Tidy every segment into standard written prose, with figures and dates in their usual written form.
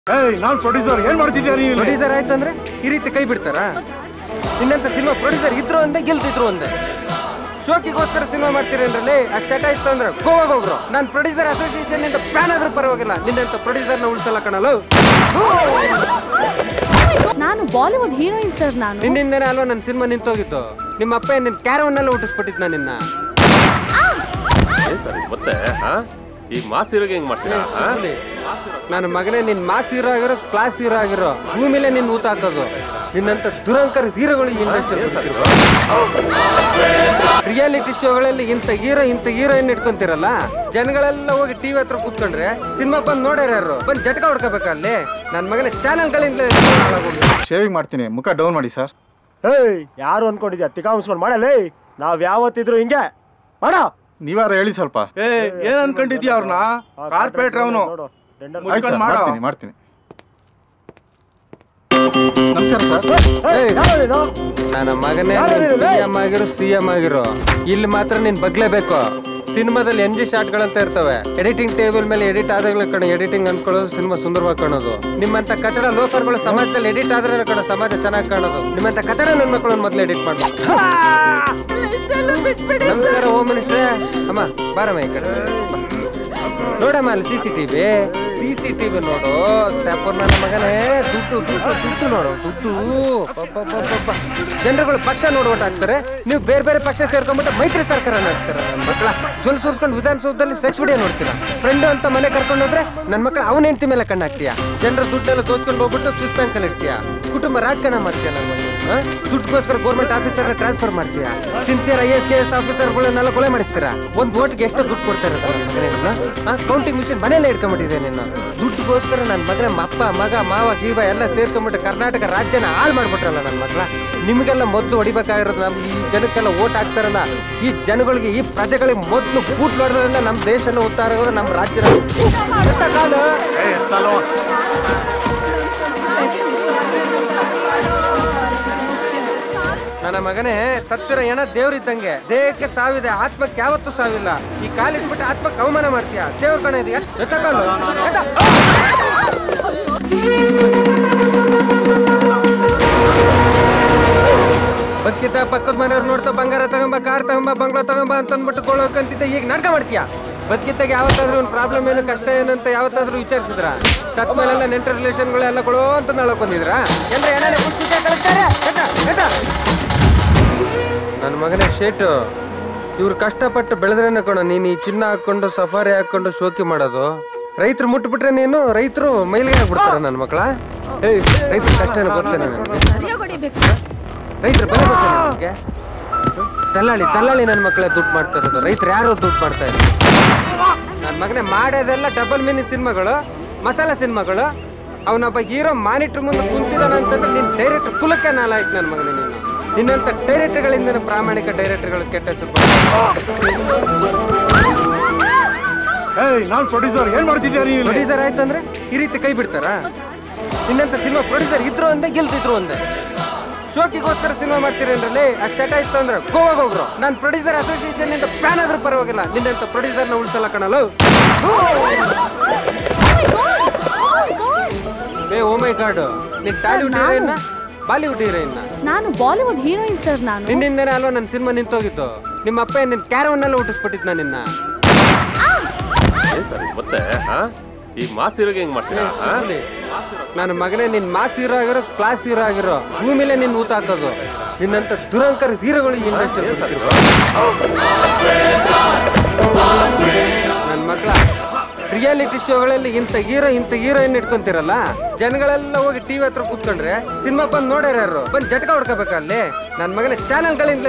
ನಾನು ಪ್ರೊಡ್ಯೂಸರ್ ಏನ್ ಮಾಡ್ತಿದ್ಯಾ ನೀವು? ಪ್ರೊಡ್ಯೂಸರ್ ಆಯ್ತು ಅಂದ್ರೆ ಈ ರೀತಿ ಕೈ ಬಿಡ್ತಾರಾ? ಇನ್ನಂತ ಸಿನಿಮಾ ಪ್ರೊಡ್ಯೂಸರ್ ಇದ್ರು ಅಂದೆ ಗೆಲ್ತಿದ್ರು ಅಂದೆ. ಶೋಕಿಗೋಸ್ಕರ ಸಿನಿಮಾ ಮಾಡ್ತೀರೇನ್ರಲ್ಲಿ ಅಷ್ಟು ಚಟ ಇತ್ತು ಅಂದ್ರೆ ಗೋವಾಗ ಹೋಗ್ರು. ನಾನು ಪ್ರೊಡ್ಯೂಸರ್ ಅಸೋಸಿಯೇಷನ್ ಇಂದ ಬ್ಯಾನ್ ಆದ್ರೂ ಪರವಾಗಿಲ್ಲ, ನಿನ್ನಂತ ಪ್ರೊಡ್ಯೂಸರ್ನ ಉಳಿಸಲ್ಲ ಕಣಲು. ನಾನು ಬಾಲಿವುಡ್ ಹೀರೋಯಿನ್ ಸರ್. ನಾನು ನಿನ್ನಿಂದನೇ ಅಲ್ವಾ ನನ್ನ ಸಿನಿಮಾ ನಿಂತೋಗಿತ್ತು. ನಿಮ್ಮ ಅಪ್ಪ ನಿನ್ನ ಕ್ಯಾರವನ್ನೆಲ್ಲ ಹುಟ್ಟಿಸ್ಬಿಟ್ಟಿದ್ ನಾನು ನಿನ್ನ. ಸರಿ ಮತ್ತೆ ಈಗ ಮಾಸ್ ಹೀರೋಗೆ ಹೆಂಗ್ ಮಾಡ್ತೀರಾ? ನನ್ನ ಮಗನೇ ನಿನ್ ಮಾಸ್ ಹೀರೋ ಆಗಿರೋ ಕ್ಲಾಸ್ ಹೀರೋ ಆಗಿರೋ ಭೂಮಿಲೇ ನಿನ್ ಊತ ಹಾಕೋದು. ನಿನ್ನಂತ ದುರಂಕರ ಹೀರೋಗಳು ಇಂಡಸ್ಟ್ರಿ ರಿಯಾಲಿಟಿ ಶೋಗಳಲ್ಲಿ ಇಂಥ ಹೀರೋಯಿನ್ ಇಟ್ಕೊಂತಿರಲ್ಲ, ಜನಗಳೆಲ್ಲ ಹೋಗಿ ಟಿವಿ ಹತ್ರ ಕೂತ್ಕೊಂಡ್ರೆ ಸಿನಿಮಾ ಬಂದ್ ನೋಡ್ಯಾರ ಯಾರು ಬಂದ್ ಜಟ್ಕ ಹೊಡ್ಕೋಬೇಕಲ್ಲಿ. ನನ್ನ ಮಗನ ಚಾನೆಲ್ಗಳಿಂದ ಶೇವಿಂಗ್ ಮಾಡ್ತೀನಿ, ಮುಖ ಡೌನ್ ಮಾಡಿ ಸರ್. ಯಾರು ಅನ್ಕೊಂಡಿದ್ಯಾ? ತಿಕಾ ಮುಸ್ಕೊಂಡು ಮಾಡಲೇ. ನಾವ್ ಯಾವತ್ತಿದ್ರು ಹಿಂಗೆ ಮಾಡ. ನೀವಾರ ಹೇಳಿ ಸ್ವಲ್ಪ. ಏನ್ ಅನ್ಕೊಂಡಿದ್ಯಾ ಅವ್ರನ್ನ? ಕಾರ್ಪೊರೇಟರ್ ಅವನು. ಮಾಡ್ತೀನಿ. ನಮಸ್ಕಾರ ಸರ್. ನನ್ನ ಮಗನೇ ಸಿಎಂ ಆಗಿರೋ ಇಲ್ಲಿ ಮಾತ್ರ ನೀನ್ ಬಗ್ಲೇಬೇಕು. ಸಿನಿಮಾದಲ್ಲಿ NG ಶಾಟ್ಗಳಂತ ಇರ್ತವೆ. ಎಡಿಟಿಂಗ್ ಟೇಬಲ್ ಮೇಲೆ ಎಡಿಟ್ ಆದಾಗಲೇ ಕಣ ಎಡಿಟಿಂಗ್ ಅನ್ಕೊಳ್ಳೋದು ಸಿನಿಮಾ ಸುಂದರವಾಗಿ ಕಾಣೋದು. ನಿಮ್ಮಂತ ಕಚಡ ಲೋಫರ್ಗಳು ಸಮಾಜದಲ್ಲಿ ಎಡಿಟ್ ಆದ್ರೆ ಕಣ ಸಮಾಜ ಚೆನ್ನಾಗಿ ಕಾಣೋದು. ನಿಮ್ಮಂತ ಕಚಡ ನನ್ನ ಮಕ್ಕಳನ್ನ ಮೊದಲು ಎಡಿಟ್ ಮಾಡ್ಬೇಕು. ನಮಸ್ಕಾರ ಹೋಮ್ ಮಿನಿಸ್ಟ್ರೇ. ಅಮ್ಮ ಬಾರಮ್ಮ ಈ ಕಡೆ ನೋಡಮ್ಮ, ಅಲ್ಲಿ CCTV ನೋಡು. ನನ್ನ ಮಗನೇ ದುಡ್ಡು ನೋಡು, ದುಡ್ಡು. ಜನರುಗಳು ಪಕ್ಷ ನೋಡಿ ಓಟ್ ಹಾಕ್ತಾರೆ, ನೀವು ಬೇರೆ ಬೇರೆ ಪಕ್ಷ ಸೇರ್ಕೊಂಡ್ಬಿಟ್ಟು ಮೈತ್ರಿ ಸರ್ಕಾರ ನಡೆಸ್ತಾರ. ನನ್ನ ಮಕ್ಕಳ ಜೊಲ್ ಸುರ್ಸ್ಕೊಂಡು ವಿಧಾನಸೌಧದಲ್ಲಿ ಸೆಕ್ಸ್ ವಿಡಿಯೋ ನೋಡ್ತೀರಾ. ಫ್ರೆಂಡ್ ಅಂತ ಮನೆ ಕರ್ಕೊಂಡು ಹೋದ್ರೆ ನನ್ನ ಮಕ್ಕಳು ಅವನ ಹೆಂಡತಿ ಮೇಲೆ ಕಣ್ಣು ಹಾಕ್ತೀಯಾ. ಜನರ ದುಡ್ಡೆಲ್ಲ ತೋಚ್ಕೊಂಡು ಹೋಗ್ಬಿಟ್ಟು ಸ್ವಿಸ್ ಬ್ಯಾಂಕ್ ಅಲ್ಲಿ ಇಡ್ತೀಯಾ. ಕುಟುಂಬ ರಾಜಕಾರಣ ಮಾಡ್ತೀಯ. ನನ್ನ ಮಗಳು ದುಡ್ಡುಗೋಸ್ಕರ ಗೌರ್ಮೆಂಟ್ ಆಫೀಸರ್ ಟ್ರಾನ್ಸ್ಫರ್ ಮಾಡ್ತೀಯಾ. ಸಿನ್ಸಿಯರ್ IAS KS ಆಫೀಸರ್ಗಳನ್ನೆಲ್ಲ ಕೊಲೆ ಮಾಡಿಸ್ತೀರಾ. ಒಂದು ಓಟ್ಗೆ ಎಷ್ಟು ದುಡ್ಡು ಕೊಡ್ತಾರೆ ಕೌಂಟಿಂಗ್ ಮಿಷಿನ್ ಮನೇಲೆ ಇಟ್ಕೊಂಡ್ಬಿಟ್ಟಿದೆ. ನಿನ್ನ ದುಡ್ಡುಗೋಸ್ಕರ ನನ್ನ ಮಗನ ಅಪ್ಪ ಮಗ ಮಾವ ಗೀವ ಎಲ್ಲ ಸೇರ್ಕೊಂಡ್ಬಿಟ್ಟು ಕರ್ನಾಟಕ ರಾಜ್ಯನ ಹಾಳು ಮಾಡ್ಬಿಟ್ರಲ್ಲ ನನ್ನ ಮಕ್ಕಳ. ನಿಮಗೆಲ್ಲ ಮೊದಲು ಹೊಡಿಬೇಕಾಗಿರೋದು ನಮ್ಮ ಈ ಜನಕ್ಕೆಲ್ಲ ಓಟ್ ಹಾಕ್ತಾರಲ್ಲ, ಈ ಜನಗಳಿಗೆ ಈ ಪ್ರಜೆಗಳಿಗೆ ಮೊದಲು ಬೂಟ್ ಹೊಡೆದ್ರಿಂದ ನಮ್ಮ ದೇಶನ ಉದ್ಧಾರ ಆಗೋದು, ನಮ್ಮ ರಾಜ್ಯನ ನನ್ನ ಮಗನೇ. ಸತ್ತಿರ ಹೆಣ ದೇವ್ರಿದ್ದಂಗೆ. ದೇಹಕ್ಕೆ ಸಾವಿದೆ, ಆತ್ಮಕ್ಕೆ ಯಾವತ್ತೂ ಸಾವಿಲ್ಲ. ಈ ಕಾಲಿಟ್ಬಿಟ್ಟು ಆತ್ಮಕ್ಕೆ ಅವಮಾನ ಮಾಡ್ತೀಯ. ದೇವ್ರ ಕಣ ಇದೆಯಾ? ಬದುಕಿದ್ದ ಪಕ್ಕದ ಮನೆಯವ್ರು ನೋಡ್ತಾ ಬಂಗಾರ ತಗೊಂಬ, ಕಾರ್ ತಗೊಂಬ, ಬಂಗ್ಲೋ ತಗೊಂಬ ಅಂತ ಅಂದ್ಬಿಟ್ಟು ಕೊಳ್ಳೋಕಂತಿದ್ದ ಈಗ ನಾಟಕ ಮಾಡ್ತೀಯಾ. ಬದುಕಿದ್ದಾಗ ಯಾವತ್ತಾದ್ರೂ ಒಂದು ಪ್ರಾಬ್ಲಮ್ ಏನು ಕಷ್ಟ ಏನು ಅಂತ ಯಾವತ್ತಾದ್ರೂ ವಿಚಾರಿಸಿದ್ರ? ಸತ್ ಮೇಲೆಲ್ಲ ನೆಂಟರ್ ರಿಲೇಷನ್ಗಳೆಲ್ಲ ಕೊಡೋ ಅಂತ ನಾಳಕ್ ಬಂದಿದ್ರ? ಎಲ್ಲ ಎಣ್ಣೆ ಖುಷಿ ಕಳಿಸ್ತಾರೆ. ನನ್ನ ಮಗನೇ ಶೇಟು, ಇವ್ರು ಕಷ್ಟಪಟ್ಟು ಬೆಳೆದ್ರೇನೆ ಕಣ ನೀನು ಈ ಚಿನ್ನ ಹಾಕೊಂಡು ಸಫಾರಿ ಹಾಕೊಂಡು ಶೋಕಿ ಮಾಡೋದು. ರೈತರು ಮುಟ್ಬಿಟ್ರೆ ನೀನು ರೈತರು ಮೈಲಿಗೆ ಆಗ್ಬಿಡ್ತಾರ ನನ್ನ ಮಕ್ಕಳ. ರೈತರ ಕಷ್ಟ ಗೊತ್ತೇನೆ ರೈತರ ಬೆಲೆ ಗೊತ್ತೇನೆ. ದಲ್ಲಾಳಿ ನನ್ನ ಮಕ್ಕಳೇ ದುಡ್ಡು ಮಾಡ್ತಾ ಇರೋದು. ರೈತರು ಯಾರು ದುಡ್ಡು ಮಾಡ್ತಾ ಇರೋದು? ನನ್ನ ಮಗನೇ ಮಾಡೋದೆಲ್ಲ ಡಬಲ್ ಮೀನಿಂಗ್ ಸಿನಿಮಾಗಳು, ಮಸಾಲಾ ಸಿನಿಮಾಗಳು. ಅವನೊಬ್ಬ ಹೀರೋ ಮಾನಿಟ್ರ್ ಮುಂದೆ ಕುಂತಿದ್ದಾನ ಅಂತಂದ್ರೆ ನಿನ್ನ ಡೈರೆಕ್ಟರ್ ಕುಲಕ್ಕೆ ನಾಲಾಯ್ತು ನನ್ನ ಮಗನೇ. ನೀನು ನಿನ್ನಂತ ಡೈರೆಕ್ಟರ್ಗಳಿಂದ ಪ್ರಾಮಾಣಿಕ ಡೈರೆಕ್ಟರ್ಗಳು ಕೆಟ್ಟ ಹೆಸರು. ನಾನು ಪ್ರೊಡ್ಯೂಸರ್ ಏನ್ ಮಾಡ್ತಿದ್ಯಾ ನೀವು? ಪ್ರೊಡ್ಯೂಸರ್ ಆಯ್ತು ಅಂದ್ರೆ ಈ ರೀತಿ ಕೈ ಬಿಡ್ತಾರಾ? ನಿನ್ನಂತ ಸಿನಿಮಾ ಪ್ರೊಡ್ಯೂಸರ್ ಇದ್ರು ಅಂದೆ ಗೆಲ್ತಿದ್ರು ಅಂದೆ. ಶೋಕಿಗೋಸ್ಕರ ಸಿನಿಮಾ ಮಾಡ್ತೀರೇನ್ರಲ್ಲಿ ಅಷ್ಟು ಚಟ ಇತ್ತು ಅಂದ್ರೆ ಗೋವಾಗ ಹೋಗ್ರು. ನಾನು ಪ್ರೊಡ್ಯೂಸರ್ ಅಸೋಸಿಯೇಷನ್ ಇಂದ ಬ್ಯಾನ್ ಆದ್ರೂ ಪರವಾಗಿಲ್ಲ, ನಿನ್ನಂತ ಪ್ರೊಡ್ಯೂಸರ್ನ ಉಳಿಸಲ್ಲ ಕಣಲು. ಓ ಮೈ ಗಾಡ್, ನೀನ್ ಟಾಲಿವುಡ್ ಹೀರೋಯಿನ್ ಬಾಲಿವುಡ್ ಹೀರೋಯಿನ್? ನಾನು ಬಾಲಿವುಡ್ ಹೀರೋಯಿನ್ ಸರ್. ನಾನು ನಿನ್ನಿಂದನೇ ಅಲ್ವಾ ನನ್ನ ಸಿನಿಮಾ ನಿಂತೋಗಿತ್ತು. ನಿಮ್ಮ ಅಪ್ಪ ನಿನ್ನ ಕ್ಯಾರವನ್ನೆಲ್ಲ ಹುಟ್ಟಿಸ್ಬಿಟ್ಟಿದ್ ನಾನು ನಿನ್ನ. ಸರಿ ಮತ್ತೆ ಈಗ ಮಾಸ್ ಹೀರೋಗೆ ಹೆಂಗ್ ಮಾಡ್ತೀರಾ? ನನ್ನ ಮಗನೇ ನಿನ್ ಮಾಸ್ ಹೀರೋ ಆಗಿರೋ ಕ್ಲಾಸ್ ಹೀರೋ ಆಗಿರೋ ಭೂಮಿಲೇ ನಿನ್ ಊತ ಹಾಕೋದು. ನಿನ್ನಂತ ದುರಂಕರ ಹೀರೋಗಳು ಇಂಡಸ್ಟ್ರಿ ನನ್ನ ಮಕ್ಕಳ ರಿಯಾಲಿಟಿ ಶೋಗಳಲ್ಲಿ ಇಂಥ ಹೀರೋಯಿನ್ ಇಟ್ಕೊಂತಿರಲ್ಲ, ಜನಗಳೆಲ್ಲ ಹೋಗಿ ಟಿವಿ ಹತ್ರ ಕೂತ್ಕೊಂಡ್ರೆ ಸಿನಿಮಾ ಬಂದ್ ನೋಡ್ಯಾರ ಯಾರು ಬಂದ್ ಜಟ್ಕ ಹೊಡ್ಕೋಬೇಕಲ್ಲಿ. ನನ್ನ ಮಗನ ಚಾನೆಲ್ಗಳಿಂದ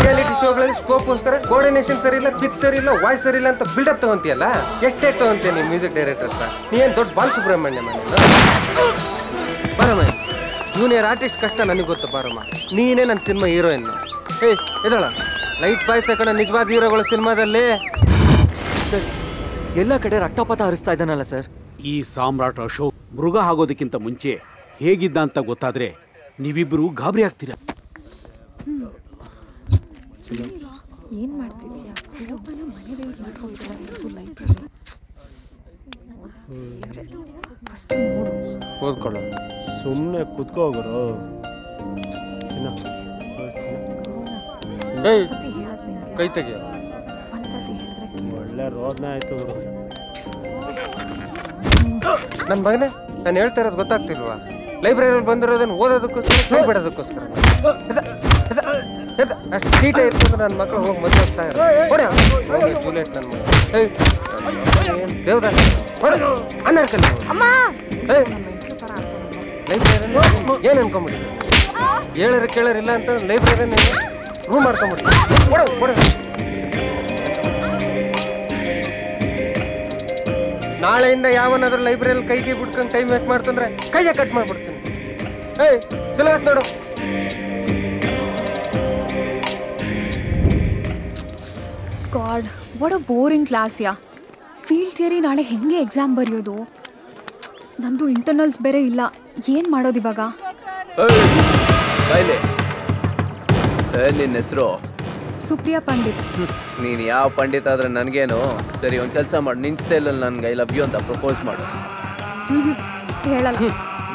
ರಿಯಾಲಿಟಿ ಶೋಗಳಲ್ಲಿ ಸ್ಕೋಪ್ಗೋಸ್ಕರ ಕೋಆರ್ಡಿನೇಷನ್ ಸರಿ ಇಲ್ಲ, ಪಿಚ್ ಸರಿ ಇಲ್ಲ, ವಾಯ್ಸ್ ಸರಿ ಇಲ್ಲ ಅಂತ ಬಿಲ್ಡಪ್ ತಗೊಂತೀಯಲ್ಲ. ಎಷ್ಟೇ ತಗೊಂತೀಯ ನೀನ್ ಮ್ಯೂಸಿಕ್ ಡೈರೆಕ್ಟರ್ ಹತ್ರ? ನೀ ಏನ್ ದೊಡ್ಡ ಬಾಲಸುಬ್ರಹ್ಮಣ್ಯ ಬರಮ್ಮ. ಜೂನಿಯರ್ ಆರ್ಟಿಸ್ಟ್ ಕಷ್ಟ ನನಗೆ ಗೊತ್ತು. ಬಾರಮ್ಮ, ನೀನೇ ನನ್ನ ಸಿನಿಮಾ ಹೀರೋಯಿನ್. ಇದಳ ಲೈಟ್ ಬಾಯ್ಸ್ ಕಣ ನಿಜವಾದ ಹೀರೋಗಳು ಸಿನಿಮಾದಲ್ಲಿ. ಸರ್, ಎಲ್ಲ ಕಡೆ ರಕ್ತಪಾತ ಹರಿಸ್ತಾ ಇದ್ದಾನಲ್ಲ ಸರ್. ಈ ಸಾಮ್ರಾಟ್ ಅಶೋಕ್ ಮೃಗ ಆಗೋದಕ್ಕಿಂತ ಮುಂಚೆ ಹೇಗಿದ್ದ ಅಂತ ಗೊತ್ತಾದ್ರೆ ನೀವಿಬ್ರು ಗಾಬರಿ ಆಗ್ತೀರಾ. ಏನ್ ಮಾಡ್ತಿದ್ಯಾ? ಓದ್ಕೊಳ್ಳೋ. ಸುಮ್ಮನೆ ಕುತ್ಕೋಗುರು. ಏಯ್ ಕೈ ತೆಗಿಯೋ. ಒಳ್ಳೆ ರೋದನ ಆಯ್ತು ಗುರು. ನನ್ನ ಮಗನೇ, ನಾನು ಹೇಳ್ತಾ ಇರೋದು ಗೊತ್ತಾಗ್ತಿಲ್ವಾ? ಲೈಬ್ರರಿಯಲ್ಲಿ ಬಂದಿರೋದನ್ನು ಓದೋದಕ್ಕೋಸ್ಕರ, ಕೈ ಬಿಡೋದಕ್ಕೋಸ್ಕರ. ಅಷ್ಟು ಸೀಟ ಇರ್ತಂದ್ರೆ ನನ್ನ ಮಕ್ಕಳು ಹೋಗಿ ಮದುವೆ ಜೂಲಿಯಟ್ ನನ್ನ ಮಗ. ದೇವ್ರ ಅನ್ನರ್ಕಲ್ಲಿ ಲೈಬ್ರರಿ ಏನು ಅನ್ಕೊಂಬಿಟ್ಟಿದ್ದೆ? ಹೇಳೋರು ಕೇಳೋರಿಲ್ಲ ಅಂತ ಲೈಬ್ರರಿ ರೂಮ್ ಮಾಡ್ಕೊಂಬಿಟ್ಟಿದ್ದೆ. ನಾಳೆಯಿಂದ ಯಾವನಾದ್ರೂ ಲೈಬ್ರರಿಯಲ್ಲಿ ಕೈಗೆ ಬಿಟ್ಕೊಂಡು ಟೈಮ್ ವೇಸ್ಟ್ ಮಾಡ್ತಂದ್ರೆ ಕೈಯ ಕಟ್ ಮಾಡ್ಬಿಡ್ತೀನಿ. ಏಯ್ ಸಿಲೆಬಸ್ ನೋಡು. God, what a boring class yeah. Field theory ನಾಳೆ ಹೆಂಗೆ ಎಕ್ಸಾಮ್ ಬರೆಯೋದು? ನಂದು ಇಂಟರ್ನಲ್ಸ್ ಬೇರೆ ಇಲ್ಲ. ಏನು ಮಾಡೋದು ಇವಾಗ? ನಿನ್ನ ಹೆಸರು? ಸುಪ್ರಿಯಾ ಪಂಡಿತ್. ನೀನು ಯಾವ ಪಂಡಿತ್ ಆದ್ರೆ ನನಗೇನು. ಸರಿ, ಒಂದು ಕೆಲಸ ಮಾಡು, ನಿನ್ನ ಸ್ಟೈಲಲ್ಲಿ ನನಗೆ ಐ ಲವ್ ಯು ಅಂತ ಪ್ರಪೋಸ್ ಮಾಡು. ಹೇಳಲ್ಲ.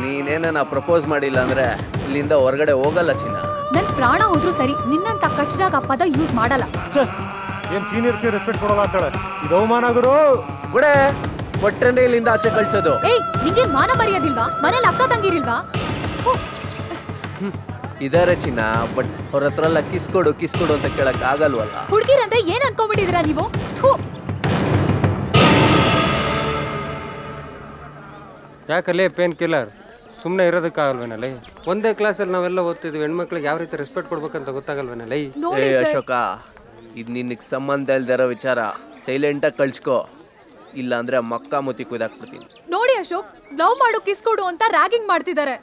ನೀನೇನ ಪ್ರಪೋಸ್ ಮಾಡಿಲ್ಲ ಅಂದರೆ ಇಲ್ಲಿಂದ ಹೊರಗಡೆ ಹೋಗಲ್ಲ ಚಿನ್ನ. ನನ್ನ ಪ್ರಾಣ ಹೋದ್ರೂ ಸರಿ, ನಿನ್ನಂತ ಕಚ್ಚಾಗ ಆ ಪದ ಯೂಸ್ ಮಾಡಲ್ಲ. ಏನ್ ಸೀನಿಯರ್ಸ್ಗೆ ರೆಸ್ಪೆಕ್ಟ್ ಕೊಡೋಲ್ಲ ಅಂತಾಳೆ. ಇದು ಅವಮಾನ ಗುರು. ಗುಡೆ ಕೊಟ್ರೆ ಇಲ್ಲಿಂದ ಆಚೆ ಕಳ್ಸೋದು. ಏಯ್, ನಿಂಗೆ ಮಾನ ಮರ್ಯಾದಿಲ್ವಾ? ಮನೇಲಿ ಅಕ್ಕ ತಂಗಿರಿಲ್ವಾ? ಇದಾರೆ ಚಿನ್ನ, ಬಟ್ ಅವ್ರ ಹತ್ರ ಎಲ್ಲ ಕಿಸ್ಕೊಡು ಅಂತ ಕೇಳಕ್ ಆಗಲ್ವಲ್ಲ. ಹುಡುಗಿರಂದ್ರೆ ಏನ್ ಅನ್ಕೊಂಡ್ಬಿಟ್ಟಿದ್ದೀರಾ ನೀವು? ಯಾಕಲ್ಲೇ ಪೇನ್ ಕಿಲ್ಲರ್ ಸುಮ್ಮನೆ ಇರೋದಕ್ಕಾಗಲ್ವೇನಲ್ಲ? ಒಂದೇ ಕ್ಲಾಸಲ್ಲಿ ನಾವೆಲ್ಲ ಓದ್ತಿದ್ವಿ. ಹೆಣ್ಮಕ್ಳಿಗೆ ಯಾವ ರೀತಿ ರೆಸ್ಪೆಕ್ಟ್ ಕೊಡ್ಬೇಕಂತ ಗೊತ್ತಾಗಲ್ವೇನಲ್ಲ? ಏ ಅಶೋಕ, ಇದು ನಿನಗೆ ಸಂಬಂಧ ಇಲ್ದಿರೋ ವಿಚಾರ. ಸೈಲೆಂಟಾಗಿ ಕಳ್ಸ್ಕೋ, ಇಲ್ಲ ಅಂದ್ರೆ ಮಕ್ಕ ಮುತಿ ಕುಯ್ದಾಕ್ಬಿಡ್ತೀನಿ. ನೋಡಿ ಅಶೋಕ್, ಲವ್ ಮಾಡು ಕಿಸ್ಕೊಡು ಅಂತ ರ್ಯಾಗಿಂಗ್ ಮಾಡ್ತಿದ್ದಾರೆ.